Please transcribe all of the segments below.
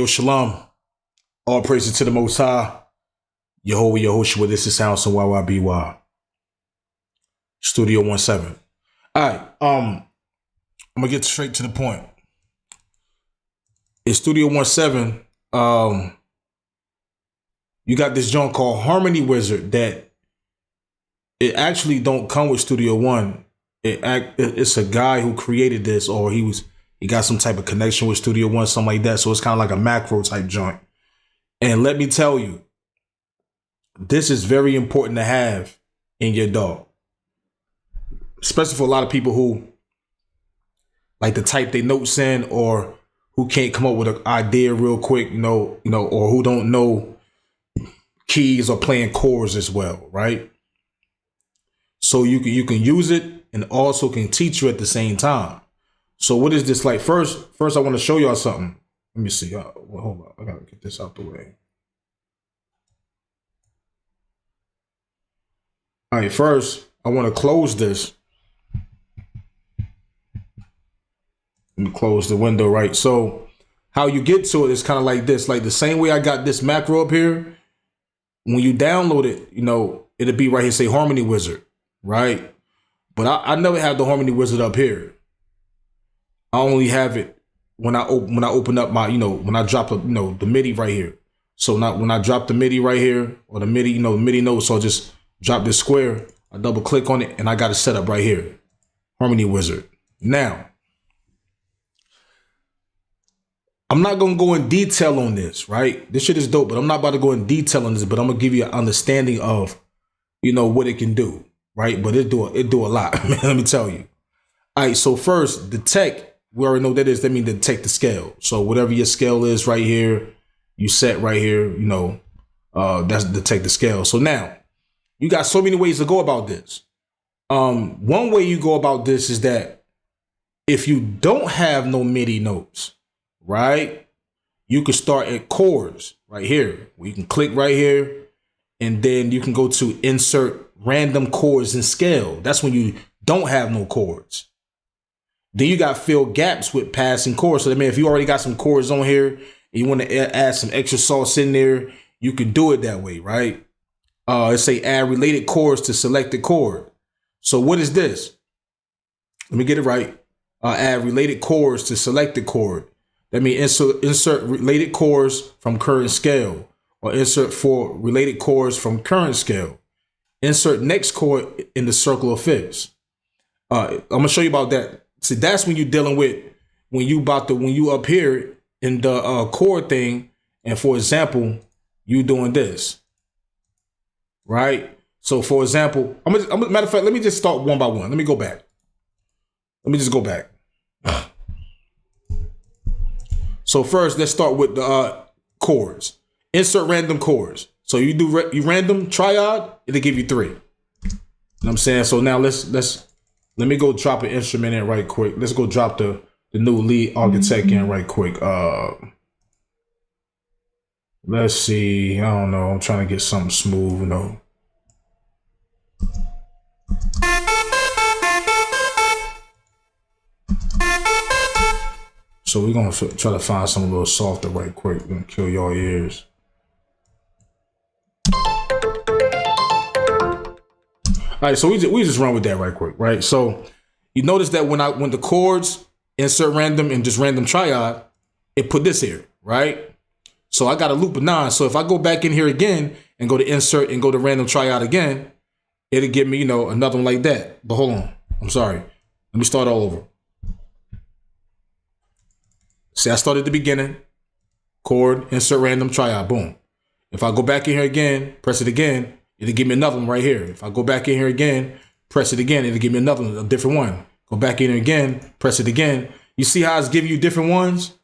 Yo, shalom. All praises to the Most High. Yehovah, Yehoshua, this is Sound some YYBY. Studio 17. All right, I'm gonna get straight to the point. In Studio 17, you got this joint called Harmony Wizard that it actually don't come with Studio One. It's a guy who created this, or he got some type of connection with Studio One, something like that. So it's kind of like a macro type joint. And let me tell you, this is very important to have in your dog, especially for a lot of people who like to type their notes in, or who can't come up with an idea real quick, or who don't know keys or playing chords as well, right? So you can use it and also can teach you at the same time. So what is this like? First, I want to show y'all something. Let me see. Hold on. I gotta get this out the way. All right. First, I want to close this. Let me close the window, right? So how you get to it is kind of like this. Like the same way I got this macro up here. When you download it, it'll be right here, say Harmony Wizard, right? But I never have the Harmony Wizard up here. I only have it when I open up my, when I drop the MIDI right here. So now when I drop the MIDI right here, or the MIDI, MIDI notes, so I'll just drop this square, I double click on it, and I got it set up right here. Harmony Wizard. Now, I'm not going to go in detail on this, right? This shit is dope, but I'm not about to go in detail on this, but I'm going to give you an understanding of, what it can do, right? But it do a lot, man, let me tell you. All right, so first, the tech, we already know what that is. That means to take the scale. So whatever your scale is right here, you set right here, that's to take the scale. So now, you got so many ways to go about this. One way you go about this is that if you don't have no MIDI notes, right, you can start at chords right here. Where you can click right here, and then you can go to insert random chords and scale. That's when you don't have no chords. Then you got fill gaps with passing chords. So I mean, if you already got some chords on here and you want to add some extra sauce in there, you can do it that way, right? Let's say add related chords to selected chord. So what is this? Let me get it right. Add related chords to selected chord. That means insert related chords from current scale, or insert 4 related chords from current scale. Insert next chord in the circle of fifths. I'm gonna show you about that. See, that's when you're dealing with when you up here in the chord thing, and for example, you doing this, right? So for example, matter of fact, let me just start one by one. Let me go back. Let me just go back. So first, let's start with the chords. Insert random chords. So you do you random triad, it'll give you 3. You know what I'm saying? So now let me go drop an instrument in right quick. Let's go drop the new lead architect in right quick. Let's see. I don't know. I'm trying to get something smooth, So we're going to try to find something a little softer right quick. We're going to kill your ears. All right, so we just run with that right quick, right? So you notice that when the chords insert random and just random triad, it put this here, right? So I got a loop of 9. So if I go back in here again and go to insert and go to random triad again, it'll give me, another one like that. But hold on, I'm sorry. Let me start all over. See, I started at the beginning, chord, insert random triad, boom. If I go back in here again, press it again, it'll give me another one right here. If I go back in here again, press it again, it'll give me another one, a different one. Go back in here again, press it again. You see how it's giving you different ones?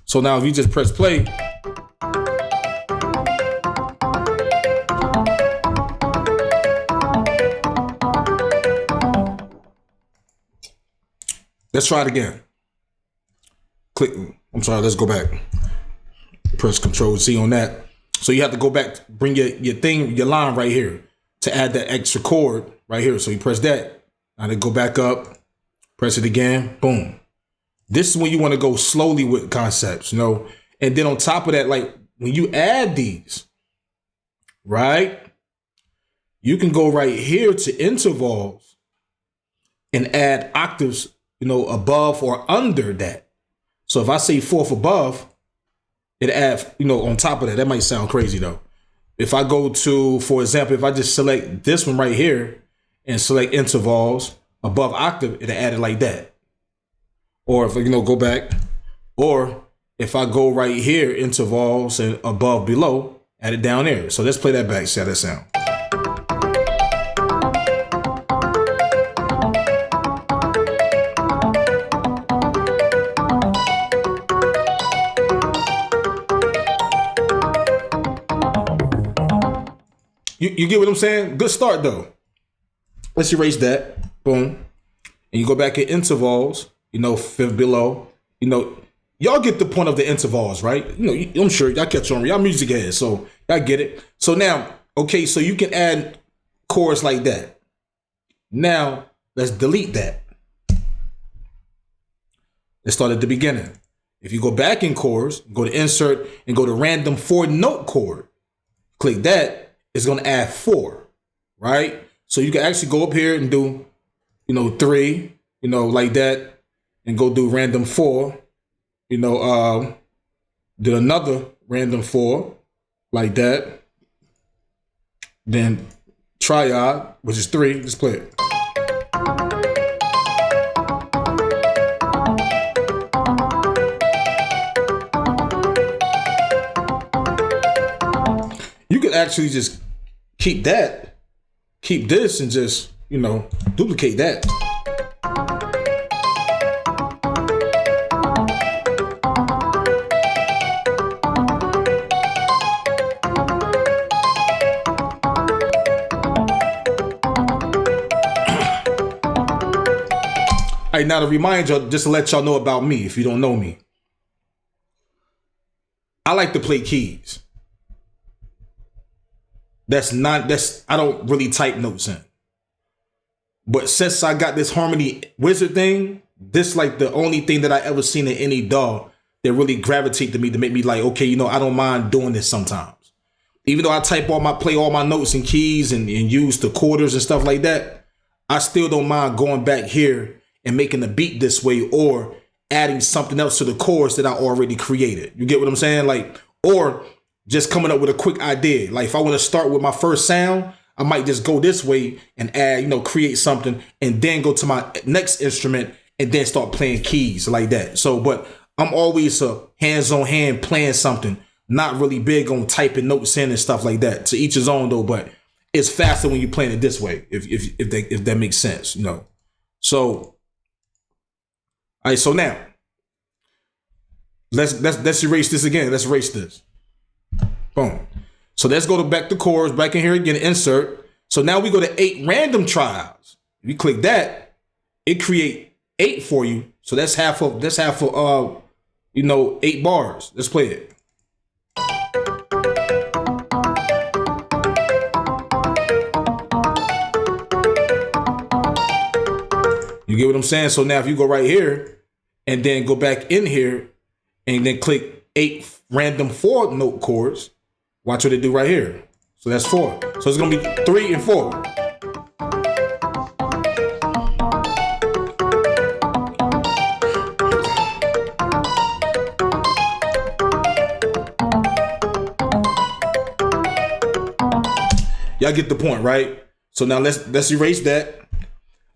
So now if you just press play, let's try it again. Click, I'm sorry, let's go back. Press Control Z on that. So you have to go back, bring your line right here to add that extra chord right here. So you press that. Now to go back up, press it again, boom. This is when you want to go slowly with concepts. And then on top of that, like when you add these, right, you can go right here to intervals and add octaves, you know, above or under that. So if I say fourth above, it adds, you know, on top of that. That might sound crazy though. If I go to, for example, if I just select this one right here and select intervals above octave, it'll add it like that. Or if, you know, go back, or if I go right here, intervals and above, below, add it down there. So let's play that back, see how that sound. You get what I'm saying? Good start though. Let's erase that. Boom. And you go back at intervals, you know, fifth below. You know, y'all get the point of the intervals, right? You know, I'm sure y'all catch on. Y'all music heads, so y'all get it. So now, okay, so you can add chords like that. Now, let's delete that. Let's start at the beginning. If you go back in chords, go to insert and go to random 4-note chord. Click that. It's going to add 4, right? So you can actually go up here and do, you know, 3, you know, like that, and go do random 4, you know, do another random 4, like that. Then triad, which is 3. Let's play it. You could actually just keep this, and just, you know, duplicate that. All right, now to remind y'all, just to let y'all know about me, if you don't know me, I like to play keys. I don't really type notes in. But since I got this harmony wizard thing, this like the only thing that I ever seen in any DAW that really gravitate to me, to make me like, okay, you know, I don't mind doing this sometimes. Even though I play all my notes and keys and use the quarters and stuff like that, I still don't mind going back here and making the beat this way, or adding something else to the chords that I already created. You get what I'm saying? Like, or just coming up with a quick idea. Like if I want to start with my first sound, I might just go this way and add, you know, create something, and then go to my next instrument and then start playing keys like that. So, but I'm always a hands-on hand playing something, not really big on typing notes in and stuff like that. To each his own though, but it's faster when you're playing it this way, if that makes sense, you know. So, all right, so now let's erase this again. Let's erase this. Boom. So let's go back to chords, back in here again, insert. So now we go to 8 random triads. If you click that, it create 8 for you. So that's half of you know, 8 bars. Let's play it. You get what I'm saying? So now if you go right here and then go back in here and then click 8 random 4-note chords, watch what they do right here. So that's 4. So it's gonna be 3 and 4. Y'all get the point, right? So now let's erase that.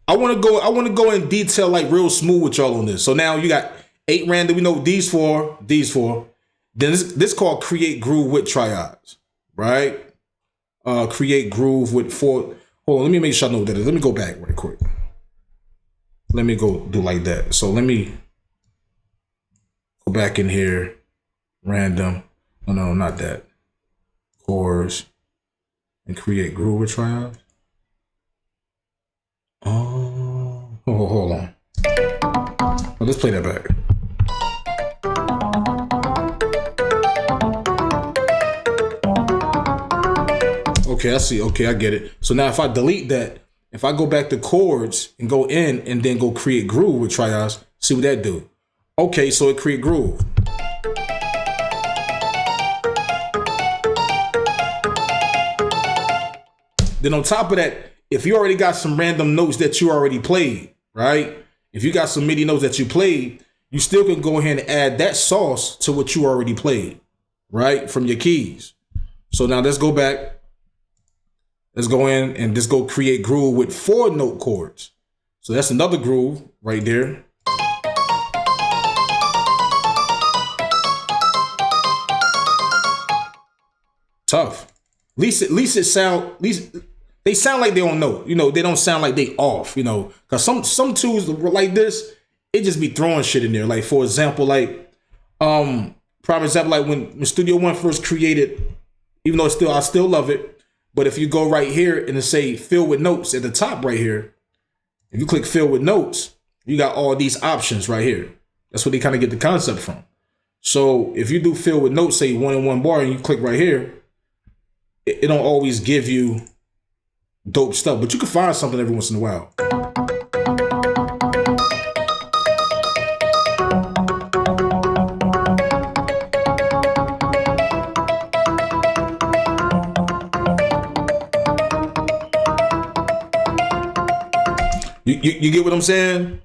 I want to go in detail, like real smooth with y'all on this. So now you got 8 random. We know these 4. Then this called create groove with triads, right? Create groove with 4. Hold on, let me make sure I know what that is. Let me go back right quick. Let me go do like that. So let me go back in here. Random. Oh, no, not that. Chords. And create groove with triads. Oh, hold on. Oh, let's play that back. Okay, I see. Okay, I get it. So now if I delete that, if I go back to chords and go in and then go create groove with triads, see what that do. Okay, so it create groove. Then on top of that, if you already got some random notes that you already played, right? If you got some MIDI notes that you played, you still can go ahead and add that sauce to what you already played, right? From your keys. So now let's go back. Let's go in and just go create groove with 4 note chords. So that's another groove right there. Tough. At least they sound like they don't know. You know, they don't sound like they off, you know. Cause some tools like this, it just be throwing shit in there. Like for example, like prime example, like when Studio One first created, even though I still love it, but if you go right here and say fill with notes at the top right here, if you click fill with notes, you got all these options right here. That's where they kind of get the concept from. So if you do fill with notes, say 1 in 1 bar, and you click right here, it don't always give you dope stuff, but you can find something every once in a while. You get what I'm saying?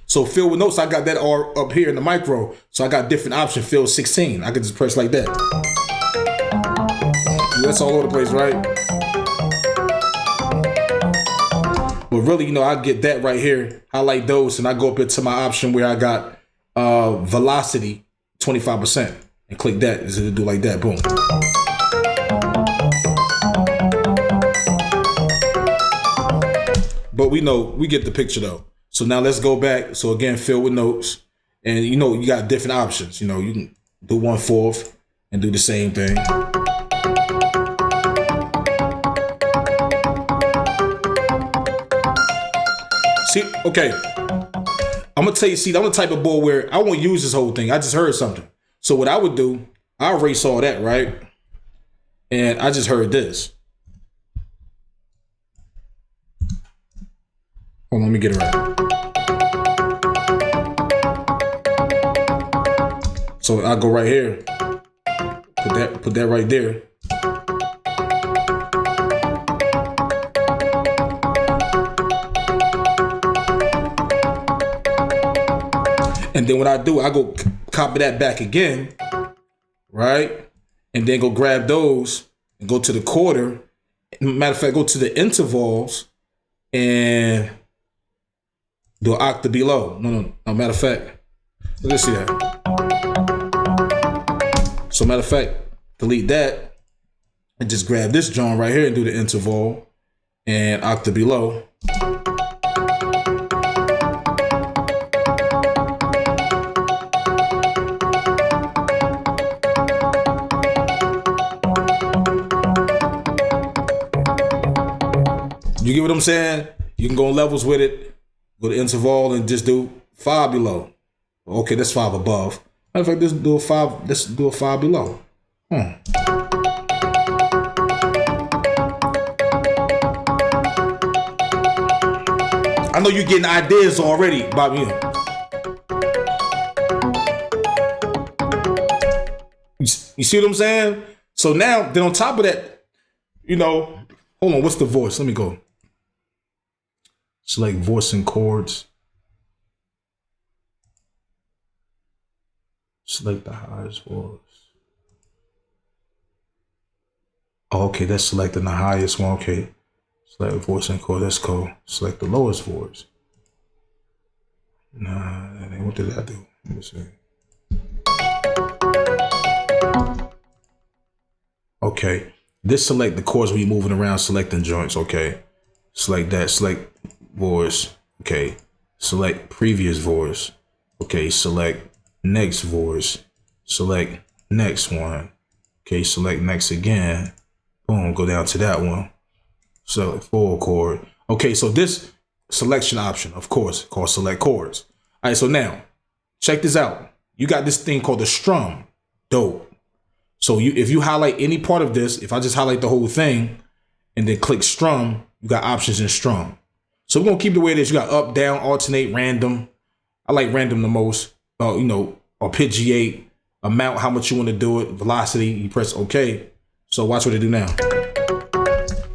So fill with notes, I got that all up here in the micro. So I got different options, fill 16. I could just press like that. That's all over the place, right? But really, you know, I get that right here, highlight those, and I go up into my option where I got velocity 25% and click that. Is it do like that? Boom. But we know, we get the picture though. So now let's go back. So again, fill with notes, and you know, you got different options. You know, you can do 1/4 and do the same thing. See, okay, I'm gonna tell you, see, I'm the type of boy where I won't use this whole thing. I just heard something. So what I would do, I erase all that, right? And I just heard this. Hold on, let me get it right. So I go right here, put that right there. And then what I do, I go copy that back again, right? And then go grab those and go to the quarter. Matter of fact, go to the intervals and do an octave below. No, matter of fact, let's see that. So matter of fact, delete that and just grab this joint right here and do the interval and octave below. You get what I'm saying? You can go in levels with it, go to interval and just do 5 below. Okay, that's 5 above. Matter of fact, let's do a 5. Let's do a 5 below. I know you're getting ideas already about me. You see what I'm saying? So now, then on top of that, you know, hold on, what's the voice? Let me go. Select voice and chords. Select the highest voice. Oh, okay, that's selecting the highest one. Okay. Select voice and chord. That's cool. Select the lowest voice. Nah, what did I do? Let me see. Okay. This select the chords when you're moving around, selecting joints. Okay. Select that. Select voice. Okay. Select previous voice. Okay. Select next voice. Select next one. Okay. Select next again. Boom. Go down to that one. Select full chord. Okay. So this selection option, of course, called select chords. All right. So now check this out. You got this thing called the strum. Dope. So if you highlight any part of this, if I just highlight the whole thing and then click strum, you got options in strum. So we're going to keep it the way it is. You got up, down, alternate, random. I like random the most, you know, arpeggiate, amount, how much you want to do it, velocity, you press OK. So watch what I do now.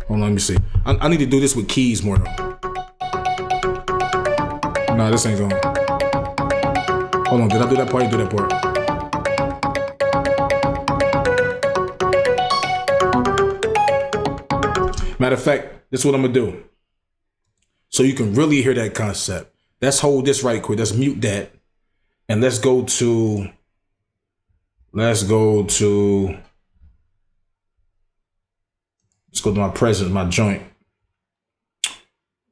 Hold on, let me see. I need to do this with keys more though. Nah, this ain't going. Hold on, did I do that part? You do that part. Matter of fact, this is what I'm gonna do. So you can really hear that concept. Let's hold this right quick. Let's mute that. And let's go to my presence, my joint.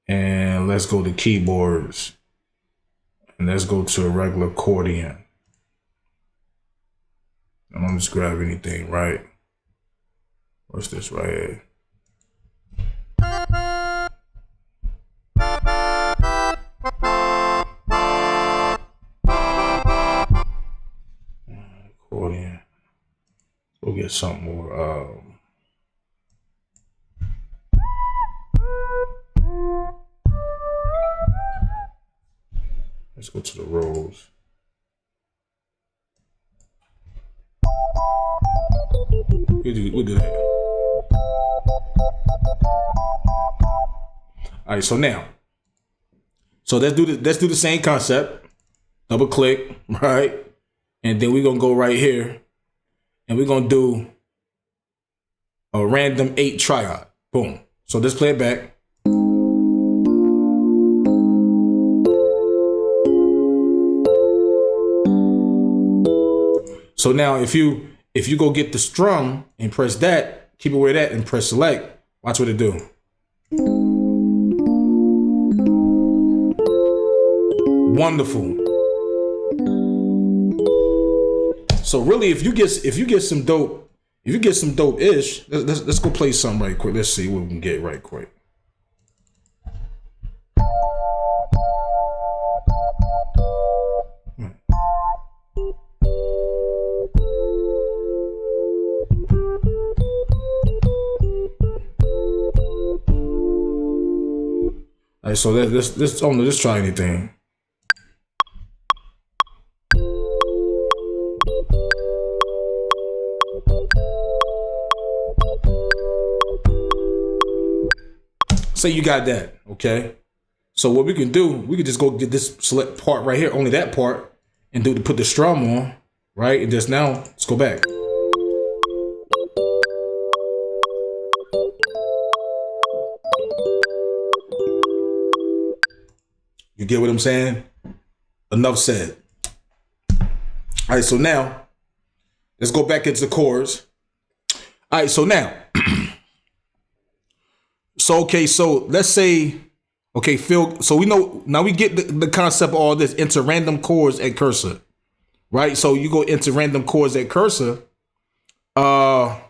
And let's go to keyboards. And let's go to a regular accordion. And I'm just grab anything, right? What's this right here? Accordion. We'll get something more. Let's go to the rolls. We'll do that. All right, so now, let's do the same concept. Double click, right? And then we're gonna go right here and we're gonna do a random 8 triad. Boom. So let's play it back. So now if you go get the strum and press that, keep it where that and press select, watch what it do. Wonderful. So really, if you get some dope ish, let's go play something right quick. Let's see what we can get right quick. All right, so let's try anything. Say you got that, okay? So what we can do, we could just go get this select part right here, only that part, and put the strum on, right? And just now, let's go back. You get what I'm saying? Enough said. All right, so now, let's go back into the chords. All right, so now, so let's say, okay, Phil, so we know, now we get the concept of all this into random chords at cursor, right? So you go into random chords at cursor. So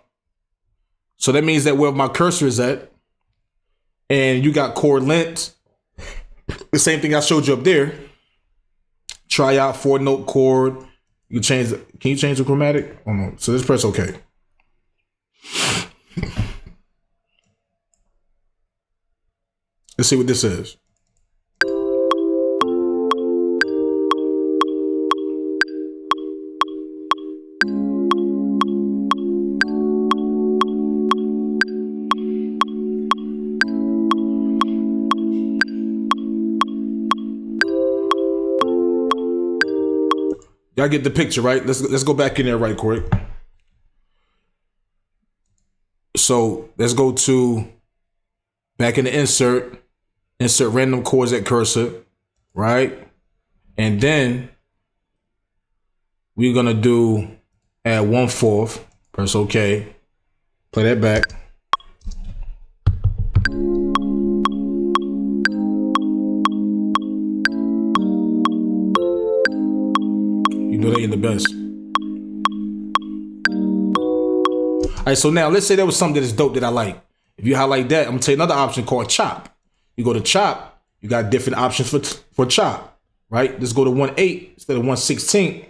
that means that where my cursor is at, and you got chord lengths, the same thing I showed you up there. Try out 4-note chord. You can you change the chromatic? Oh no. So let's press OK. Let's see what this is. Y'all get the picture, right? Let's go back in there right quick. So let's go to back in the insert random chords at cursor, right? And then we're gonna do add 1/4, press OK, play that back. You know they in the best. All right, so now let's say there was something that's dope that I like. If you highlight that, I'm gonna tell you another option called chop. You go to chop, you got different options for chop, right? Let's go to 1/8 instead of 1/16,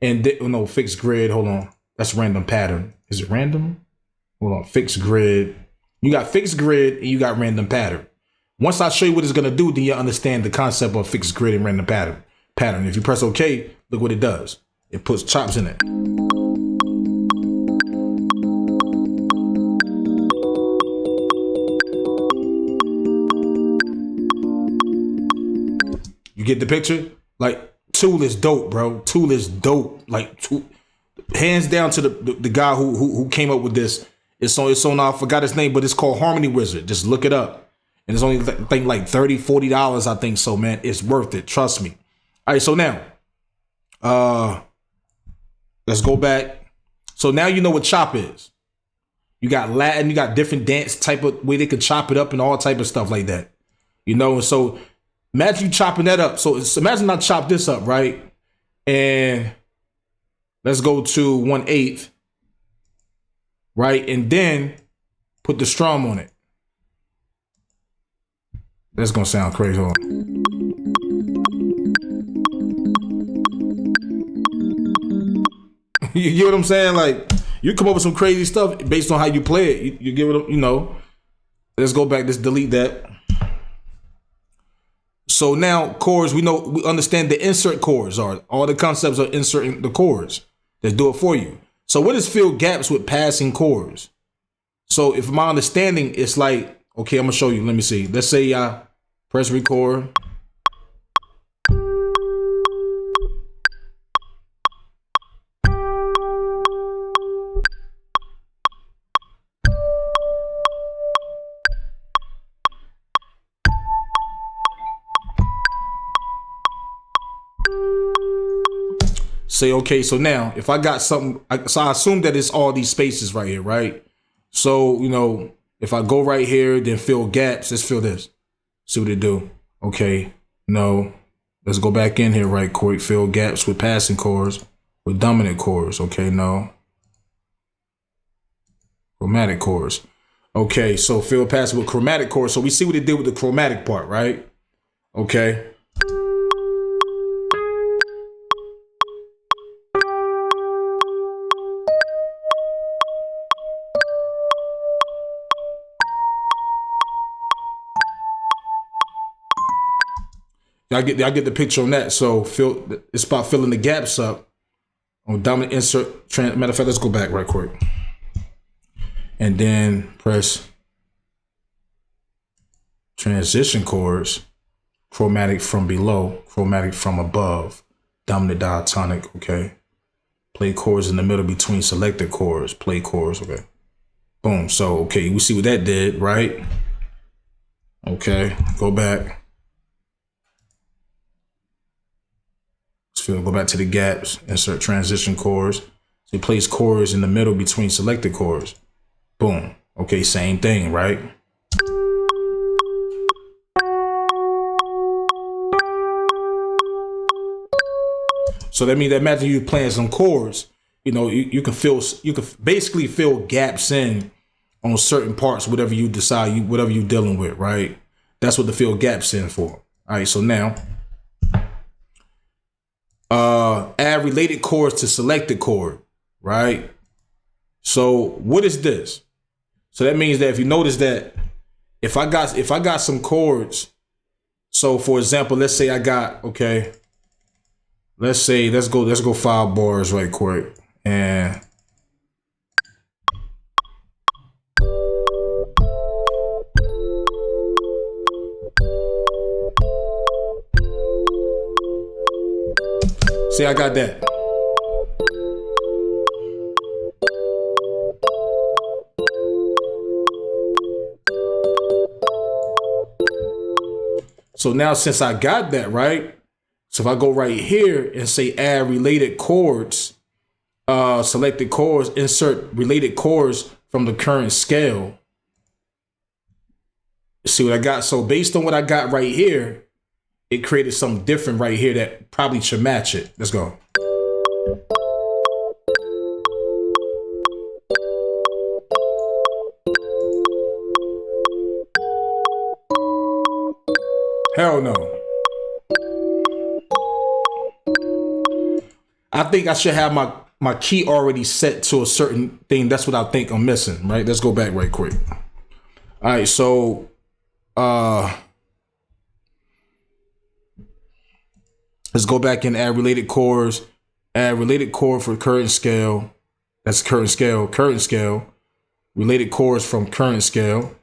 and no, fixed grid. Hold on, that's random pattern. Is it random? Hold on, fixed grid. You got fixed grid and you got random pattern. Once I show you what it's gonna do, then you understand the concept of fixed grid and random pattern. If you press OK, look what it does. It puts chops in it. You get the picture? Like, Tool is dope, bro. Tool is dope. Like, hands down to the guy who came up with this. It's on I forgot his name, but it's called Harmony Wizard. Just look it up. And it's only, I think, like $30, $40, I think so, man. It's worth it. Trust me. All right, so now, let's go back. So now you know what chop is. You got Latin, you got different dance type of way they could chop it up and all type of stuff like that. You know, and so imagine you chopping that up. So imagine I chop this up, right? And let's go to 1/8, right? And then put the strum on it. That's gonna sound crazy. Hold on. You get what I'm saying? Like, you come up with some crazy stuff based on how you play it. You give it, you know. Let's go back. Let's delete that. So now chords, we understand the insert chords are all the concepts of inserting the chords. Let's do it for you. So what is fill gaps with passing chords? So if my understanding is like, okay, I'm gonna show you. Let me see. Let's say I press record. Say, okay, so now if I got something, so I assume that it's all these spaces right here, right? So, you know, if I go right here, then fill gaps, let's fill this. See what it do. Okay, no. Let's go back in here right quick. Fill gaps with passing chords, with dominant chords. Okay, no. Chromatic chords. Okay, so fill passing with chromatic chords. So we see what it did with the chromatic part, right? Okay. I get the picture on that. So it's about filling the gaps up on dominant insert. Matter of fact, let's go back right quick. And then press transition chords, chromatic from below, chromatic from above, dominant diatonic, okay. Play chords in the middle between selected chords, play chords, okay. Boom, so, okay, we see what that did, right? Okay, go back. Go back to the gaps, insert transition chords. So he plays chords in the middle between selected chords. Boom. Okay, same thing, right? So that means that imagine you playing some chords, you know, you can basically fill gaps in on certain parts, whatever you decide, whatever you're dealing with, right? That's what the fill gaps in for. All right, so now add related chords to selected chord, right? So what is this? So that means that if you notice that if I got some chords, so for example, let's say I got, okay, let's go 5 bars right quick. And see, I got that. So now since I got that, right? So if I go right here and say add related chords, selected chords, insert related chords from the current scale. See what I got? So based on what I got right here, it created something different right here that probably should match it. Let's go. Hell no. I think I should have my key already set to a certain thing. That's what I think I'm missing, right? Let's go back right quick. All right, so let's go back and add related chords. Add related chord for current scale. That's current scale, current scale. Related chords from current scale.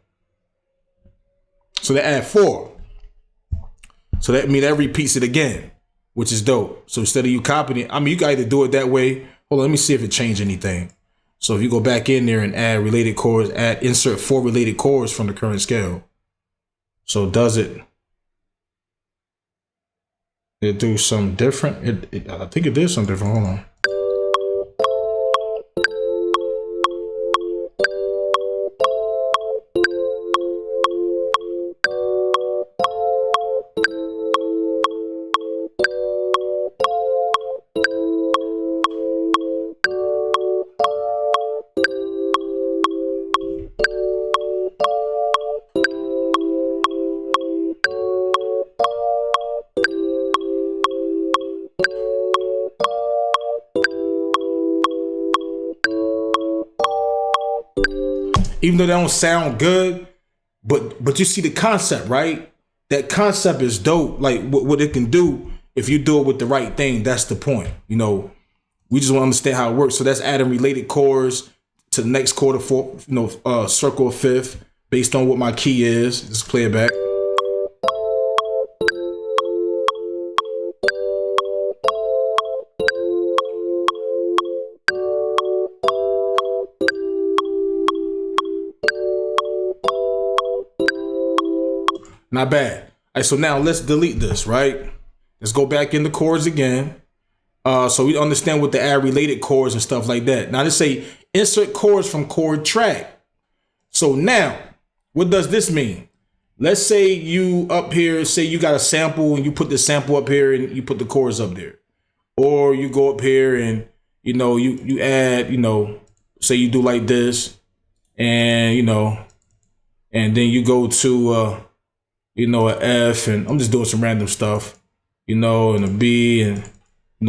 So they add 4. So that repeats it again, which is dope. So instead of you copying it, I mean, you can either do it that way. Hold on, let me see if it changed anything. So if you go back in there and add related chords, insert 4 related chords from the current scale. So does it do something different? I think it did something different. Hold on. Even though they don't sound good, but you see the concept, right? That concept is dope. Like what it can do if you do it with the right thing. That's the point. You know, we just want to understand how it works. So that's adding related chords to the next chord of fourth, circle of fifth based on what my key is. Just play it back. Not bad. All right, so now let's delete this, right? Let's go back into chords again. So we understand what the add related chords and stuff like that. Now let's say insert chords from chord track. So now, what does this mean? Let's say you up here, say you got a sample and you put the sample up here and you put the chords up there. Or you go up here and, you add, say you do like this and, and then you go to, an F, and I'm just doing some random stuff, and a B, and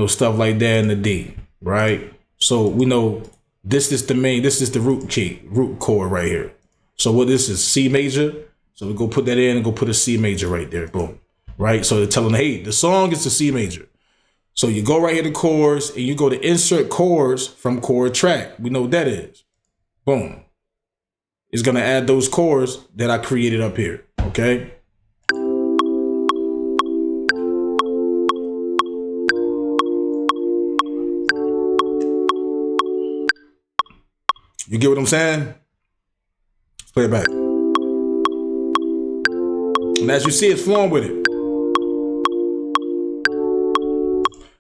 stuff like that, and the D, right? So we know this is the root chord right here. So what this is, C major. So we go put that in and go put a C major right there, boom, right? So they're telling, hey, the song is the C major. So you go right here to chords and you go to insert chords from chord track. We know what that is. Boom. It's gonna add those chords that I created up here, okay? You get what I'm saying? Let's play it back. And as you see, it's flowing with it.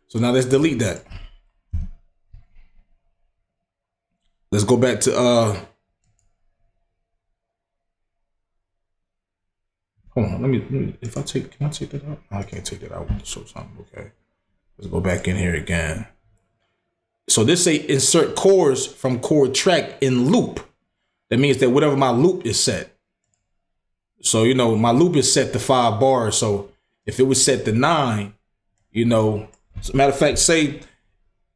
So now let's delete that. Let's go back to hold on, let me can I take that out? No, I can't take that out to show something. Okay. Let's go back in here again. So this say insert chords from chord track in loop. That means that whatever my loop is set. So, my loop is set to 5 bars. So if it was set to 9, as a matter of fact, say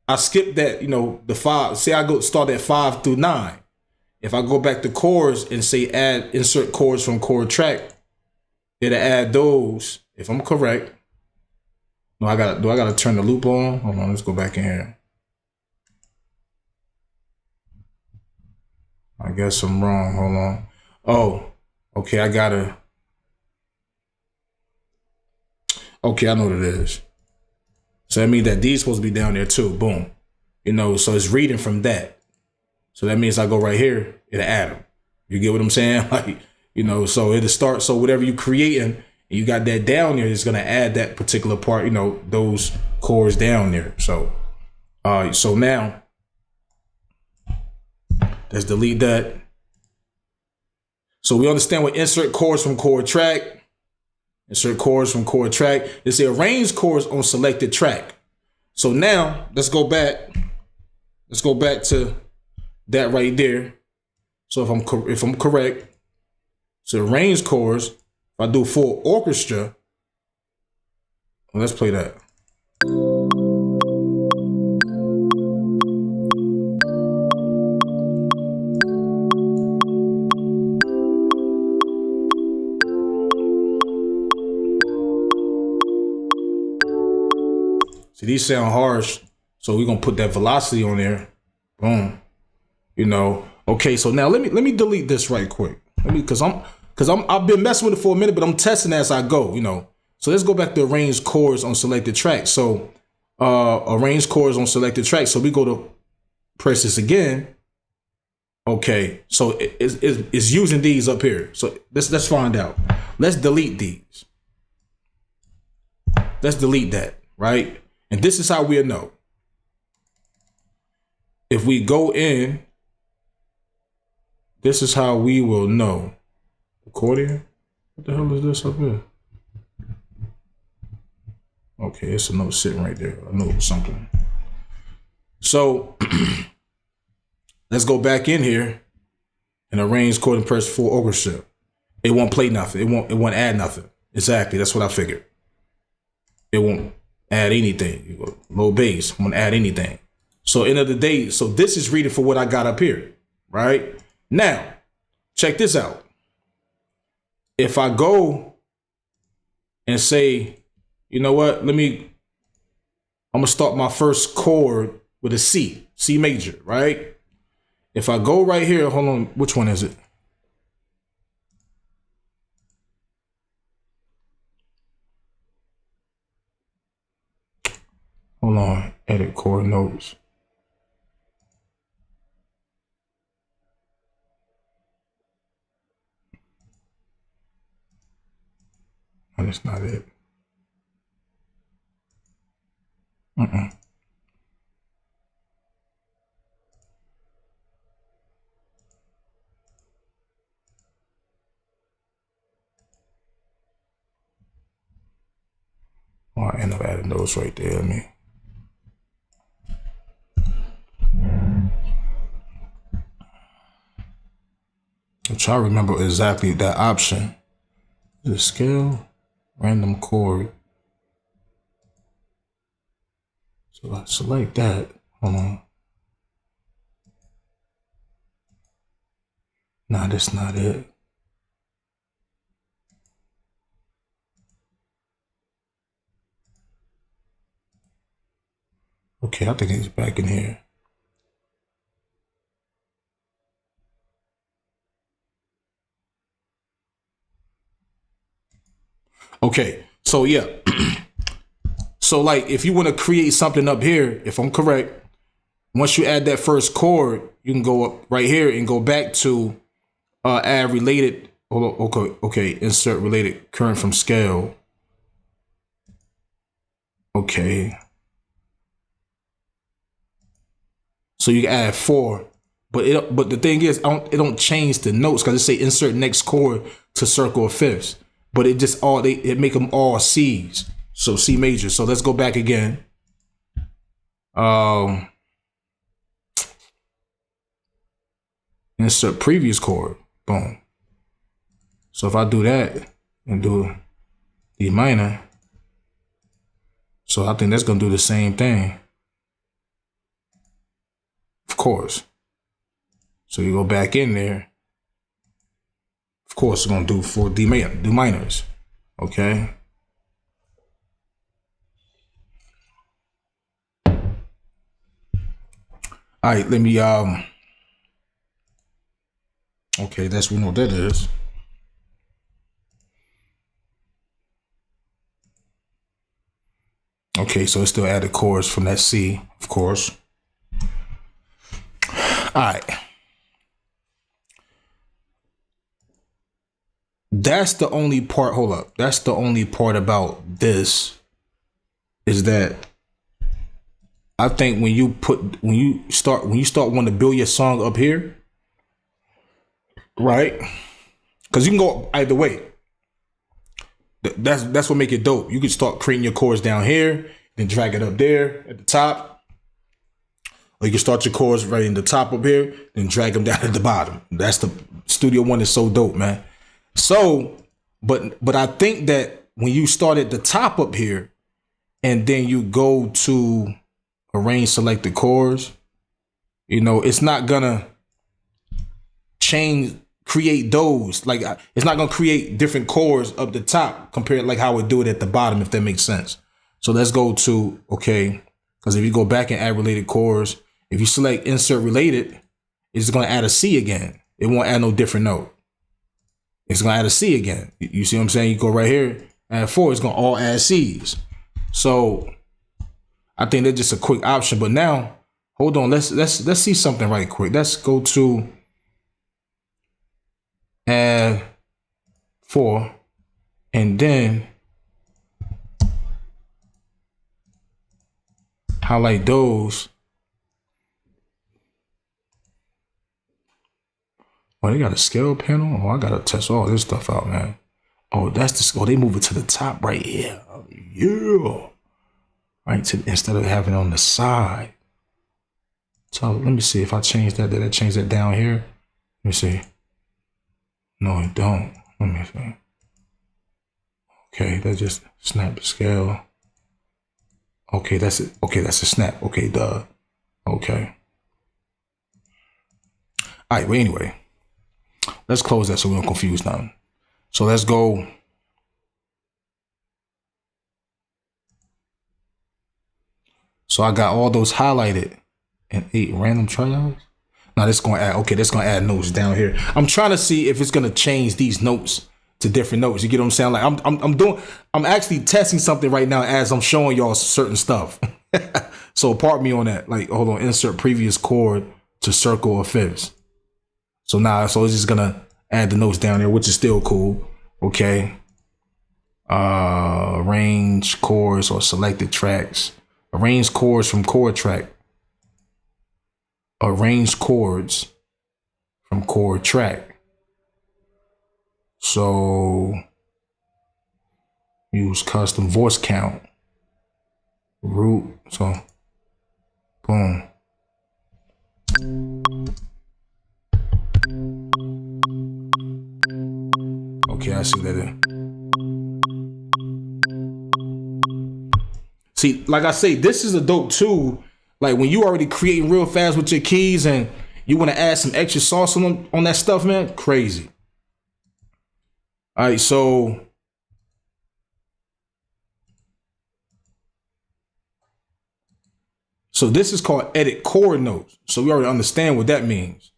I skip that, the 5, say I go start at 5 through 9. If I go back to chords and say insert chords from chord track, it'll add those, if I'm correct. No, do I gotta turn the loop on? Hold on, let's go back in here. I guess I'm wrong. Hold on. Oh, okay. Okay, I know what it is. So that means that D's supposed to be down there too. Boom. So it's reading from that. So that means I go right here, it'll add them. You get what I'm saying? Like, so it'll start. So whatever you creating, and you got that down there, it's gonna add that particular part. Those chords down there. So, so now. Let's delete that. So we understand what insert chords from chord track. Insert chords from chord track. They say arrange chords on selected track. So now let's go back. Let's go back to that right there. So if I'm correct, so arrange chords. If I do full orchestra, well, let's play that. See, these sound harsh, so we're gonna put that velocity on there. Boom. Okay, so now let me delete this right quick. I've been messing with it for a minute, but I'm testing as I go. So let's go back to arrange chords on selected tracks. So arrange chords on selected tracks. So we go to press this again. Okay, so it's using these up here. So let's find out. Let's delete these. Let's delete that, right? And this is how we'll know. If we go in, this is how we will know. Accordion? What the hell is this up here? Okay, it's a note sitting right there. I know something. So let's go back in here and arrange chord and press full orchestra. It won't play nothing. It won't add nothing. Exactly. That's what I figured. It won't add anything. Low bass won't add anything. So end of the day, so this is reading for what I got up here, right? Now, check this out. If I go and say, you know what, I'm gonna start my first chord with a C major, right? If I go right here, hold on, which one is it? Hold on, edit chord notes. No, that's not it. Oh, I end up adding those right there. I'm trying to remember exactly that option. The scale, random chord. So I select that. Hold on. Nah, that's not it. Okay, I think it's back in here. Okay, so yeah. So like if you want to create something up here, if I'm correct, once you add that first chord, you can go up right here and go back to add related. Okay, insert related current from scale. Okay. So you can add 4, but the thing is, it don't change the notes because it say insert next chord to circle of fifths, but it just it make them all C's. So C major. So let's go back again. Insert previous chord. Boom. So if I do that and do D minor, so I think that's gonna do the same thing. Of course. So you go back in there. Of course, it's gonna do 4 D minors. Okay. All right, let me okay, we know what that is. Okay, so it still added chords from that C, of course. All right. That's the only part, hold up. That's the only part about this is that I think when you start wanting to build your song up here, right? Because you can go either way. That's what make it dope. You can start creating your chords down here, then drag it up there at the top. Or you can start your chords right in the top up here, then drag them down at the bottom. That's the Studio One is so dope, man. So, but I think that when you start at the top up here, and then you go to arrange selected chords, it's not gonna create those. Like it's not gonna create different chords up the top compared like how it do it at the bottom, if that makes sense. So let's go to, okay, because if you go back and add related chords, if you select insert related, it's gonna add a C again. It won't add no different note. It's gonna add a C again. You see what I'm saying? You go right here Add 4 is gonna all add C's. So I think that's just a quick option. But now, hold on, let's see something right quick. Let's go to add 4 and then highlight those. Oh, they got a scale panel. Oh, I gotta test all this stuff out, man. Oh, that's the scale. They move it to the top right here. Yeah. Right to instead of having it on the side. So let me see if I change that. Did I change that down here? Let me see. No, it don't. Let me see. Okay, that just snap the scale. Okay, that's it. Okay, that's a snap. Okay, duh. Okay. All right, well, anyway. Let's close that so we don't confuse nothing. So let's go. So I got all those highlighted and 8 random tryouts. Now this gonna add, okay, this gonna add notes down here. I'm trying to see if it's gonna change these notes to different notes. You get what I'm saying? Like I'm actually testing something right now as I'm showing y'all certain stuff. So pardon me on that. Like, hold on, insert previous chord to circle or fifths. So now, so it's just gonna add the notes down there, which is still cool. Okay. Arrange chords or selected tracks. Arrange chords from chord track. Arrange chords from chord track. So use custom voice count. Root. So boom. Okay, I see that. See, like I say, this is a dope tool. Like when you already creating real fast with your keys and you want to add some extra sauce on that stuff, man, crazy. All right, so this is called edit chord notes. So we already understand what that means.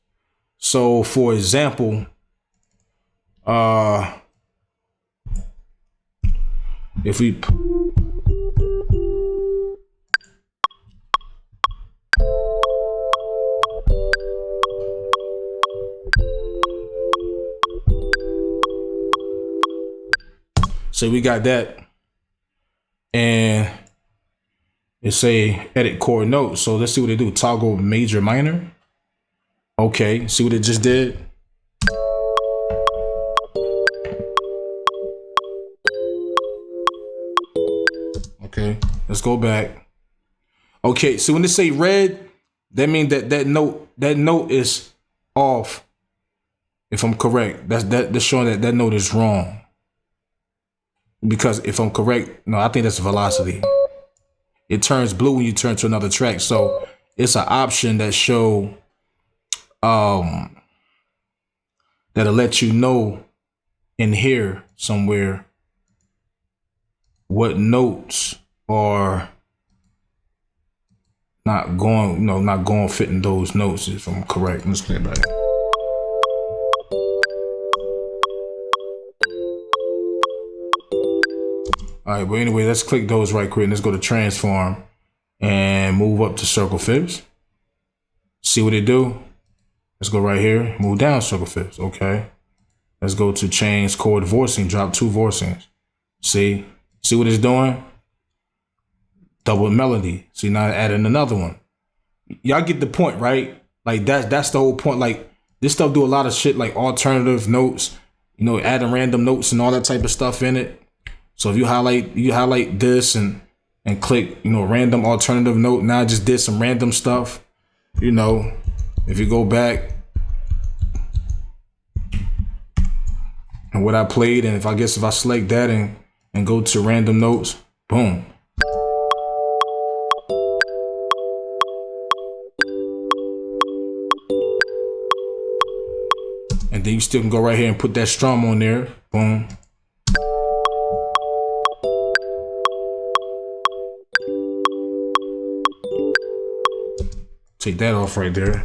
So for example, if we so we got that, and it's a edit chord note. So let's see what they do. Toggle major minor. Okay, see what it just did? Okay, let's go back. Okay, so when they say red, that means that note is off. If I'm correct, that's showing that note is wrong. Because if I'm correct, no, I think that's velocity. It turns blue when you turn to another track. So it's an option that show that'll let you know in here somewhere what notes are not going fitting those notes, if I'm correct. Let's play it back. All right, but anyway, let's click those right quick and let's go to transform and move up to circle fifths. See what it do? Let's go right here, move down circle fifths. Okay. Let's go to change chord voicing, drop 2 voicings. See what it's doing? Double melody. See, now adding another one. Y'all get the point, right? Like that's the whole point. Like this stuff do a lot of shit like alternative notes, adding random notes and all that type of stuff in it. So if you highlight this and click, random alternative note. Now I just did some random stuff. If you go back and what I played, and if I select that and go to random notes, boom. And then you still can go right here and put that strum on there, boom. Take that off right there.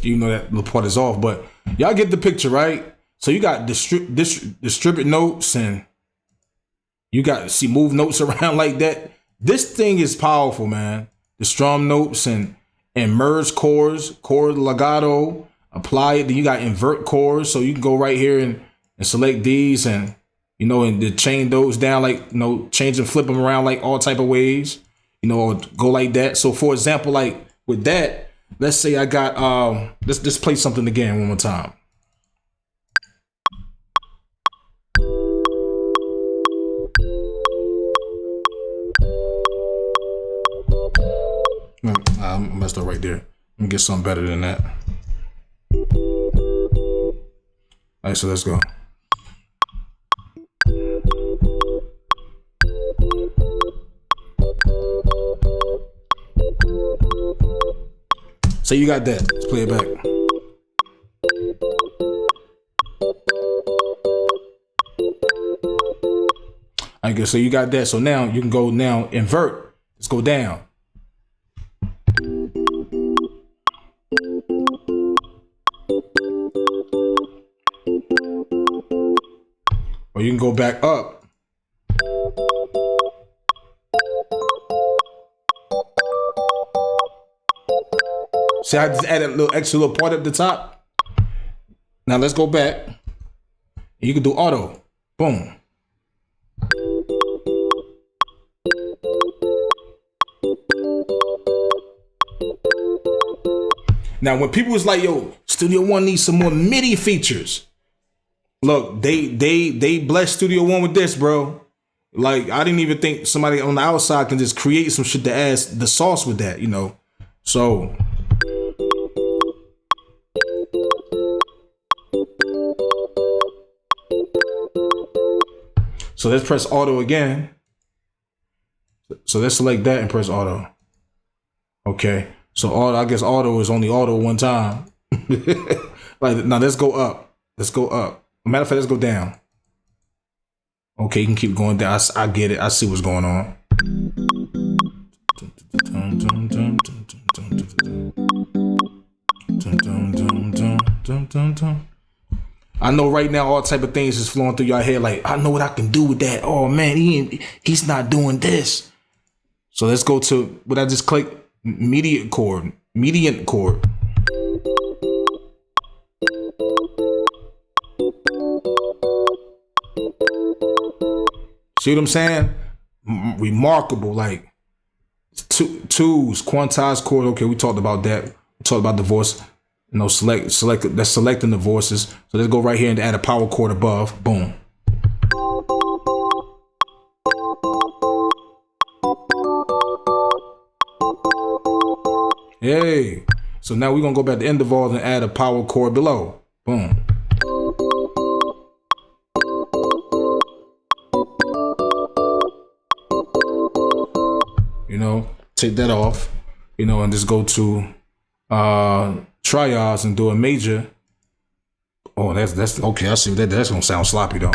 You know that little part is off, but y'all get the picture, right? So you got distribute notes, and you got see move notes around like that. This thing is powerful, man. The strum notes and merge chords, chord legato, apply it. Then you got invert chords, so you can go right here and select these, and you know, and to chain those down, like, you know, change and flip them around like all type of ways, you know, or go like that. So for example, like with that, let's say I got let's play something again one more time. I messed up right there. Let me get something better than that. All right, so let's go. So you got that. Let's play it back. I guess so. You got that. So now you can go now invert. Let's go down. Or you can go back up. See, I just added a little extra little part at the top. Now let's go back. You can do auto. Boom. Now, when people was like, "Yo, Studio One needs some more MIDI features," look, they blessed Studio One with this, bro. Like, I didn't even think somebody on the outside can just create some shit to add the sauce with that, you know. So let's press auto again. So let's select that and press auto. Okay. So auto, I guess auto is only auto one time. Like, now let's go up. Let's go up. Matter of fact, let's go down. Okay, you can keep going down. I get it. I see what's going on. I know right now all type of things is flowing through your head. Like, I know what I can do with that. Oh man, he's not doing this. So let's go to what I just clicked. Median chord. See what I'm saying? Remarkable. Like twos, quantized chord. Okay, we talked about that. We talked about the voice. You know, select. That's selecting the voices. So let's go right here and add a power chord above. Boom. Hey. So now we're gonna go back to intervals and add a power chord below. Boom. You know, take that off, you know, and just go to triads and do a major. Oh, that's okay. I see that. That's gonna sound sloppy though.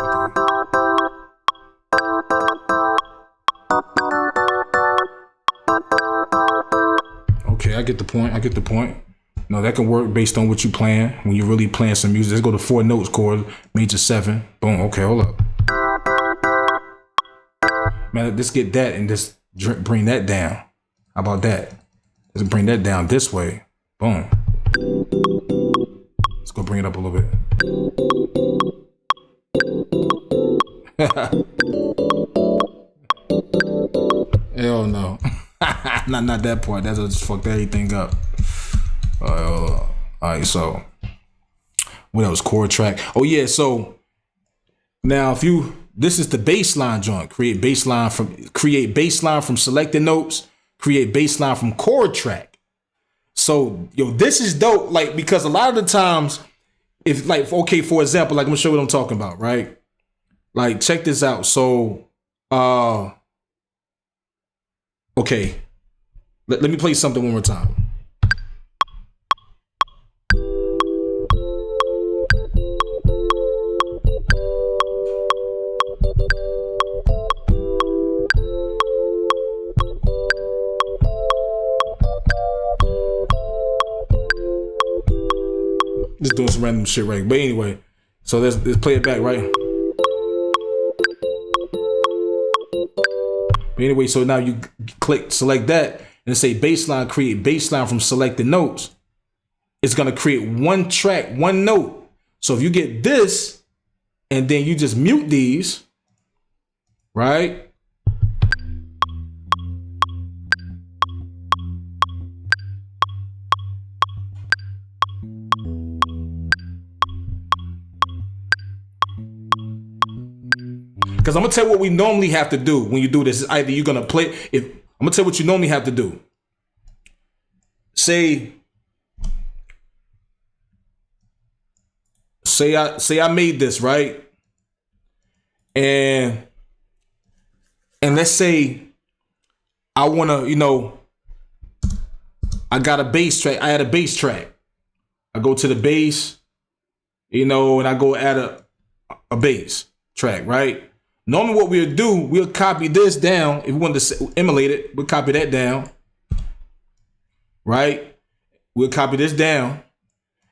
Okay, I get the point. No, that can work based on what you playing. When you're really playing some music, let's go to 4 notes chord, major 7. Boom. Okay, hold up. Man, let's get that and just bring that down. How about that? Let's bring that down this way. Boom. Let's go bring it up a little bit. Hell no. not that part. That'll just fuck everything up. All right, so what else? Chord track. Oh yeah, so now this is the bassline joint. Create bassline from selected notes. Create bassline from chord track. So yo, this is dope. Like, because a lot of the times, if like, okay, for example, like I'm gonna show you what I'm talking about, right? Like, check this out. So okay, let me play something one more time. Just doing some random shit, right? But anyway, so let's play it back, right? But anyway, so now you select that and say bassline, create bassline from selected notes. It's gonna create one track, one note. So if you get this and then you just mute these, right? Because I'm gonna tell you what we normally have to do when you do this. Is either you're gonna play. I'm gonna tell you what you normally have to do. Say I made this, right, and let's say I wanna, I got a bass track. I had a bass track. I go to the bass, and I go add a bass track, right? Normally what we'll do, we'll copy this down. If we wanted to emulate it, we'll copy that down. Right? We'll copy this down.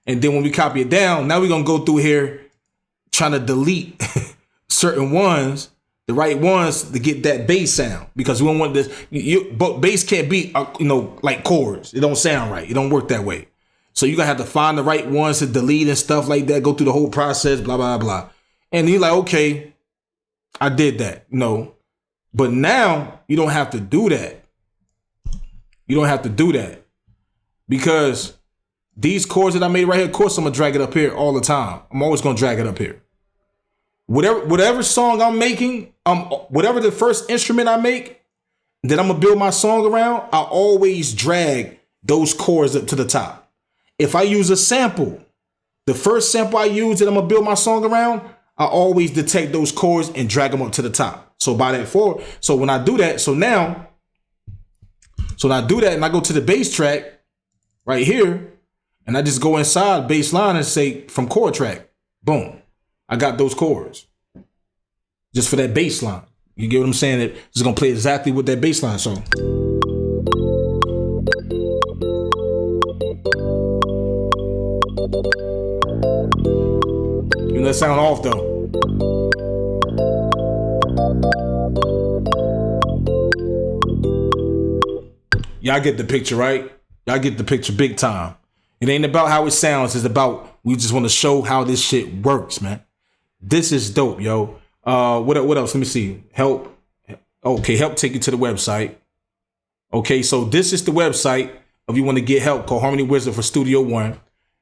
And then when we copy it down, now we're going to go through here trying to delete certain ones, the right ones, to get that bass sound. Because we don't want this. But bass can't be, like chords. It don't sound right. It don't work that way. So you're going to have to find the right ones to delete and stuff like that. Go through the whole process, blah, blah, blah. And you're like, okay, I did that. No. But now you don't have to do that. You don't have to do that. Because these chords that I made right here, of course I'm going to drag it up here all the time. I'm always going to drag it up here. Whatever song I'm making, whatever the first instrument I make that I'm going to build my song around, I always drag those chords up to the top. If I use a sample, the first sample I use that I'm going to build my song around, I always detect those chords and drag them up to the top. So by that forward, so when I do that, when I do that and I go to the bass track right here, and I just go inside bass line and say from chord track, boom, I got those chords just for that bass line. You get what I'm saying? It's gonna play exactly with that bass line song. You let sound off though. Y'all get the picture, right? Y'all get the picture big time. It ain't about how it sounds. It's about, we just want to show how this shit works, man. This is dope, yo. What else? Let me see. Help. Okay, help take you to the website. Okay, so this is the website if you want to get help, called Harmony Wizard for Studio One.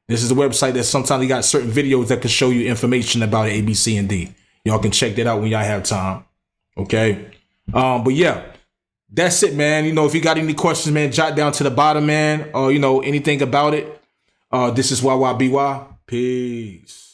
This is the website that sometimes you got certain videos that can show you information about A, B, C, and D. Y'all can check that out when y'all have time. Okay. But yeah, that's it, man. If you got any questions, man, jot down to the bottom, man. Or, anything about it. This is YYBY. Peace.